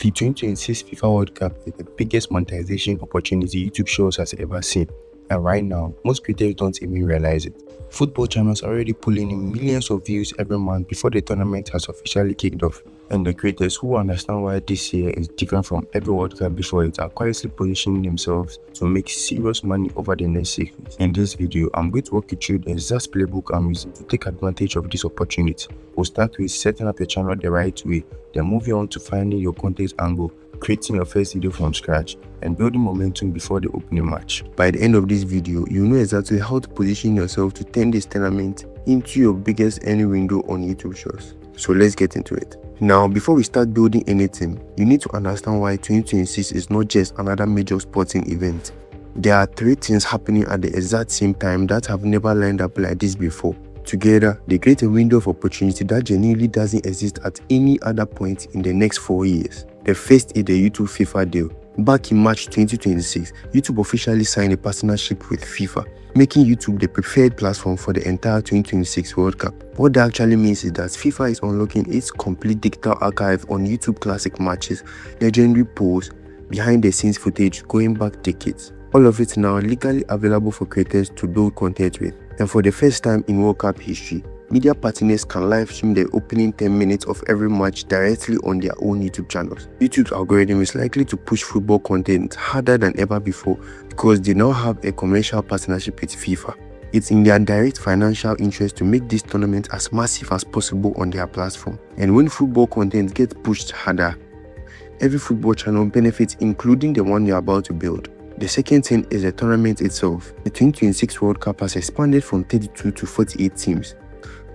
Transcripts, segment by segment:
The 2026 FIFA World Cup is the biggest monetization opportunity YouTube shows has ever seen, and right now, most creators don't even realize it. Football channels are already pulling in millions of views every month before the tournament has officially kicked off, and the creators who understand why this year is different from every World Cup before it are quietly positioning themselves to make serious money over the next 6 weeks. In this video, I'm going to walk you through the exact playbook I'm using to take advantage of this opportunity. We'll start with setting up your channel the right way, then moving on to finding your content angle, creating your first video from scratch, and building momentum before the opening match. By the end of this video, you'll know exactly how to position yourself to turn this tournament into your biggest earning window on YouTube shows. So let's get into it. Now, before we start building anything, you need to understand why 2026 is not just another major sporting event. There are 3 things happening at the exact same time that have never lined up like this before. Together, they create a window of opportunity that genuinely doesn't exist at any other point in the next 4 years. The first is the YouTube FIFA deal. Back in March 2026, YouTube officially signed a partnership with FIFA, making YouTube the preferred platform for the entire 2026 World Cup. What that actually means is that FIFA is unlocking its complete digital archive on YouTube classic matches, legendary polls, behind-the-scenes footage going back decades. All of it now legally available for creators to build content with. And for the first time in World Cup history, media partners can live stream the opening 10 minutes of every match directly on their own YouTube channels. YouTube's algorithm is likely to push football content harder than ever before because they now have a commercial partnership with FIFA. It's in their direct financial interest to make this tournament as massive as possible on their platform. And when football content gets pushed harder, every football channel benefits, including the one you're about to build. The second thing is the tournament itself. The 2026 World Cup has expanded from 32 to 48 teams,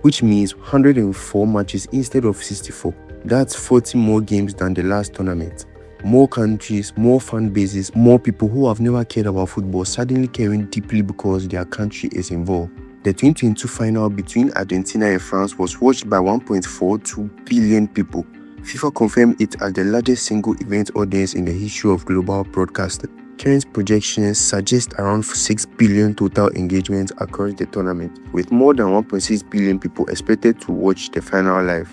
which means 104 matches instead of 64. That's 40 more games than the last tournament. More countries, more fan bases, more people who have never cared about football suddenly caring deeply because their country is involved. The 2022 final between Argentina and France was watched by 1.42 billion people. FIFA confirmed it as the largest single event audience in the history of global broadcasting. Current projections suggest around 6 billion total engagements across the tournament, with more than 1.6 billion people expected to watch the final live.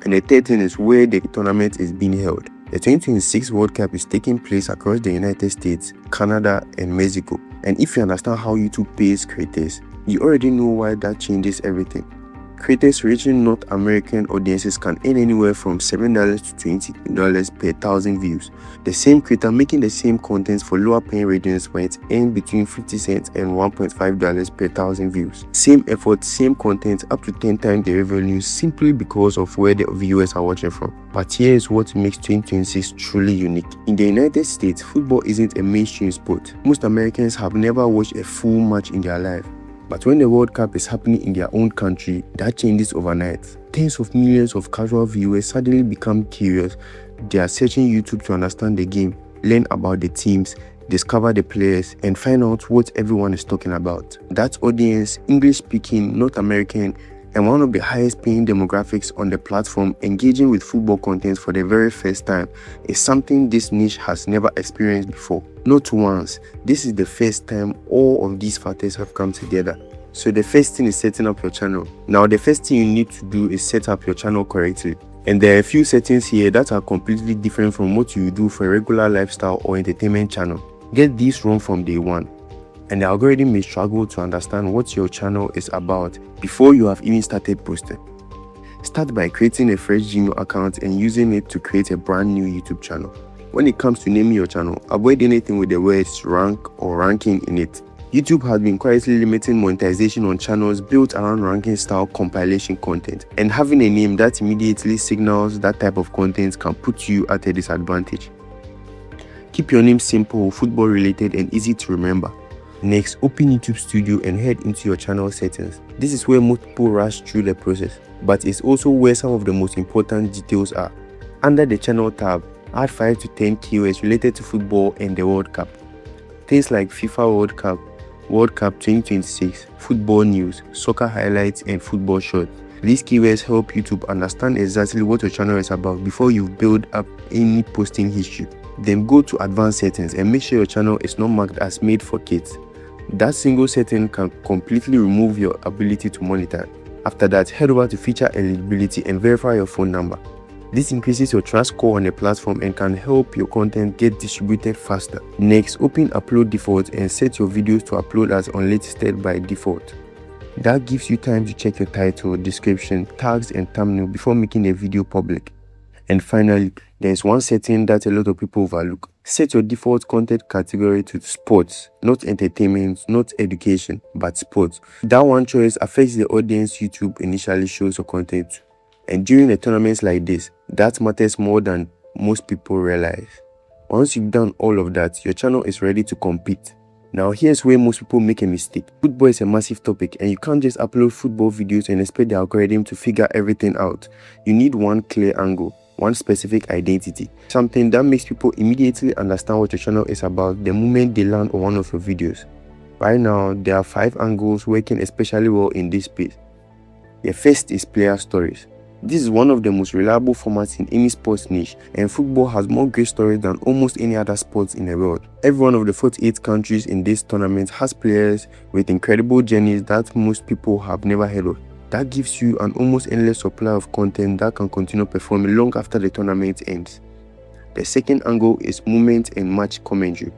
And the third thing is where the tournament is being held. The 2026 World Cup is taking place across the United States, Canada, and Mexico. And if you understand how YouTube pays creators, you already know why that changes everything. Creators reaching North American audiences can earn anywhere from $7 to $20 per 1,000 views. The same creator making the same content for lower paying regions might earn between 50 cents and $1.5 per 1,000 views. Same effort, same content, up to 10 times the revenue simply because of where the viewers are watching from. But here is what makes 2026 truly unique. In the United States, football isn't a mainstream sport. Most Americans have never watched a full match in their life. But when the World Cup is happening in their own country, that changes overnight. Tens of millions of casual viewers suddenly become curious. They are searching YouTube to understand the game, learn about the teams, discover the players, and find out what everyone is talking about. That audience, English-speaking, North American, and one of the highest paying demographics on the platform engaging with football content for the very first time is something this niche has never experienced before. Not once. This is the first time all of these factors have come together. So the first thing is setting up your channel. Now the first thing you need to do is set up your channel correctly. And there are a few settings here that are completely different from what you do for a regular lifestyle or entertainment channel. Get these wrong from day one, and the algorithm may struggle to understand what your channel is about before you have even started posting. Start by creating a fresh Gmail account and using it to create a brand new YouTube channel. When it comes to naming your channel, avoid anything with the words rank or ranking in it. YouTube has been quietly limiting monetization on channels built around ranking style compilation content, and having a name that immediately signals that type of content can put you at a disadvantage. Keep your name simple, football related, and easy to remember. Next, open YouTube Studio and head into your channel settings. This is where most people rush through the process, but it's also where some of the most important details are. Under the channel tab, add 5 to 10 keywords related to football and the World Cup. Things like FIFA World Cup 2026, football news, soccer highlights, and football shorts. These keywords help YouTube understand exactly what your channel is about before you build up any posting history. Then go to advanced settings and make sure your channel is not marked as made for kids. That single setting can completely remove your ability to monitor. After that, head over to feature eligibility and verify your phone number. This increases your trust score on the platform and can help your content get distributed faster. Next, open upload default and set your videos to upload as unlisted by default. That gives you time to check your title, description, tags and thumbnail before making a video public. And finally, there is one setting that a lot of people overlook. Set your default content category to sports, not entertainment, not education, but sports. That one choice affects the audience YouTube initially shows your content to. And during the tournaments like this, that matters more than most people realize. Once you've done all of that, your channel is ready to compete. Now here's where most people make a mistake. Football is a massive topic and you can't just upload football videos and expect the algorithm to figure everything out. You need one clear angle, one specific identity, something that makes people immediately understand what your channel is about the moment they land on one of your videos. Right now, there are 5 angles working especially well in this space. The first is player stories. This is one of the most reliable formats in any sports niche, and football has more great stories than almost any other sports in the world. Every one of the 48 countries in this tournament has players with incredible journeys that most people have never heard of. That gives you an almost endless supply of content that can continue performing long after the tournament ends. The second angle is moment and match commentary.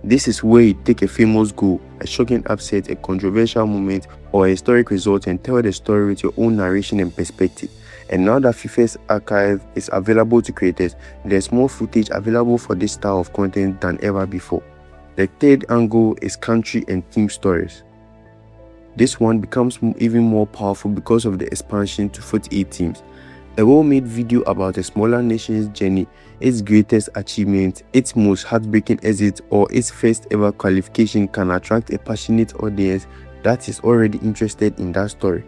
This is where you take a famous goal, a shocking upset, a controversial moment, or a historic result and tell the story with your own narration and perspective. And now that FIFA's archive is available to creators, there's more footage available for this style of content than ever before. The third angle is country and team stories. This one becomes even more powerful because of the expansion to 48 teams. A well-made video about a smaller nation's journey, its greatest achievement, its most heartbreaking exit, or its first ever qualification can attract a passionate audience that is already interested in that story.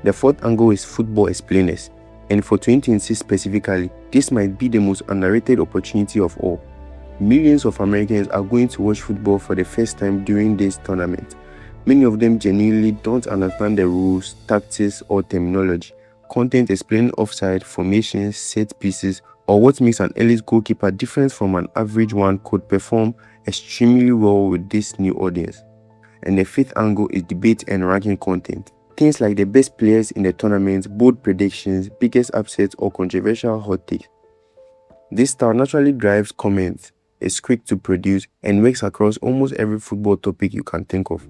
The fourth angle is football explainers, and for 2026 specifically, this might be the most underrated opportunity of all. Millions of Americans are going to watch football for the first time during this tournament. Many of them genuinely don't understand the rules, tactics, or terminology. Content explaining offside, formations, set pieces, or what makes an elite goalkeeper different from an average one could perform extremely well with this new audience. And the fifth angle is debate and ranking content. Things like the best players in the tournament, bold predictions, biggest upsets, or controversial hot takes. This style naturally drives comments, is quick to produce, and works across almost every football topic you can think of.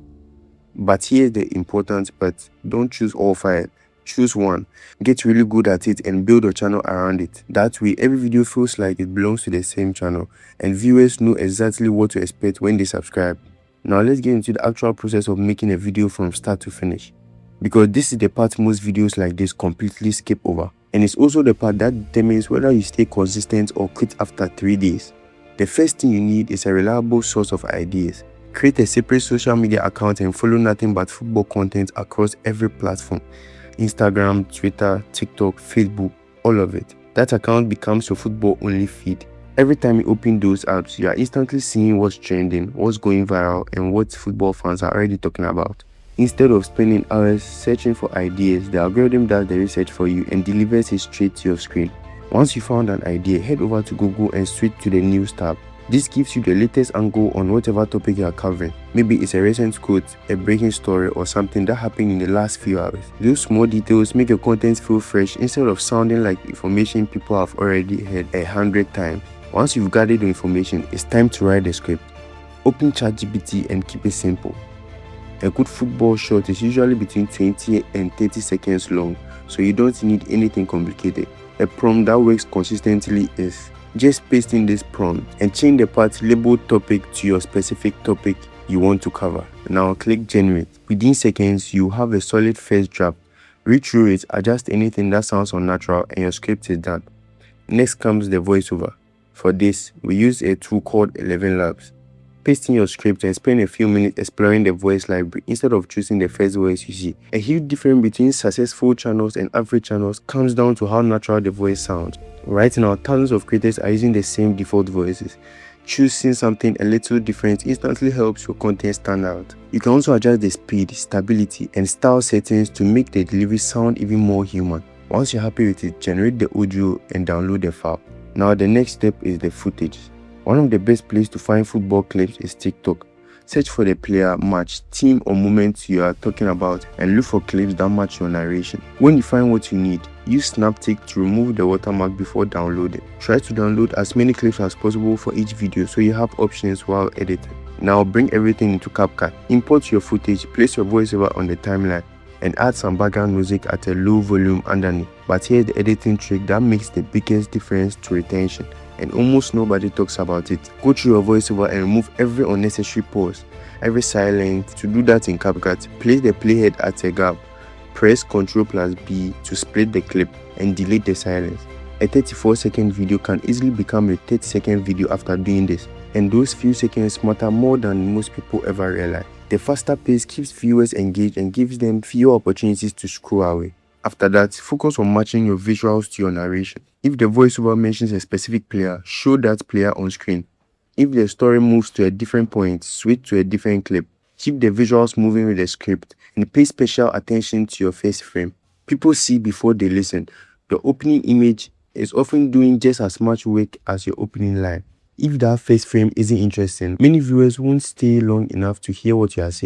But here's the important part: don't choose all 5. Choose one, get really good at it and build your channel around it. That way, every video feels like it belongs to the same channel and viewers know exactly what to expect when they subscribe. Now let's get into the actual process of making a video from start to finish, because this is the part most videos like this completely skip over, and it's also the part that determines whether you stay consistent or quit after 3 days. The first thing you need is a reliable source of ideas. Create a separate social media account and follow nothing but football content across every platform. Instagram, Twitter, TikTok, Facebook, all of it. That account becomes your football only feed. Every time you open those apps, you are instantly seeing what's trending, what's going viral, and what football fans are already talking about. Instead of spending hours searching for ideas, the algorithm does the research for you and delivers it straight to your screen. Once you found an idea, head over to Google and switch to the news tab. This gives you the latest angle on whatever topic you are covering. Maybe it's a recent quote, a breaking story, or something that happened in the last few hours. Those small details make your content feel fresh instead of sounding like information people have already heard 100 times. Once you've gathered the information, it's time to write the script. Open ChatGPT and keep it simple. A good football shot is usually between 20 and 30 seconds long, so you don't need anything complicated. A prompt that works consistently is just paste in this prompt and change the part labeled topic to your specific topic you want to cover. Now click generate. Within seconds, you have a solid first draft. Read through it, adjust anything that sounds unnatural, and your script is done. Next comes the voiceover. For this, we use a tool called 11 Labs. Paste in your script and spend a few minutes exploring the voice library instead of choosing the first voice you see. A huge difference between successful channels and average channels comes down to how natural the voice sounds. Right now, thousands of creators are using the same default voices. Choosing something a little different instantly helps your content stand out. You can also adjust the speed, stability, and style settings to make the delivery sound even more human. Once you're happy with it, generate the audio and download the file. Now the next step is the footage. One of the best places to find football clips is TikTok. Search for the player, match, team, or moments you are talking about and look for clips that match your narration. When you find what you need, use Snaptic to remove the watermark before downloading. Try to download as many clips as possible for each video so you have options while editing. Now bring everything into CapCut. Import your footage, place your voiceover on the timeline, and add some background music at a low volume underneath. But here's the editing trick that makes the biggest difference to retention, and almost nobody talks about it. Go through your voiceover and remove every unnecessary pause, every silence. To do that in CapCut, place the playhead at a gap, press Ctrl+B to split the clip, and delete the silence. A 34-second video can easily become a 30-second video after doing this, and those few seconds matter more than most people ever realize. The faster pace keeps viewers engaged and gives them fewer opportunities to scroll away. After that, focus on matching your visuals to your narration. If the voiceover mentions a specific player, show that player on screen. If the story moves to a different point, switch to a different clip. Keep the visuals moving with the script, and pay special attention to your first frame. People see before they listen. Your opening image is often doing just as much work as your opening line. If that first frame isn't interesting, many viewers won't stay long enough to hear what you are saying.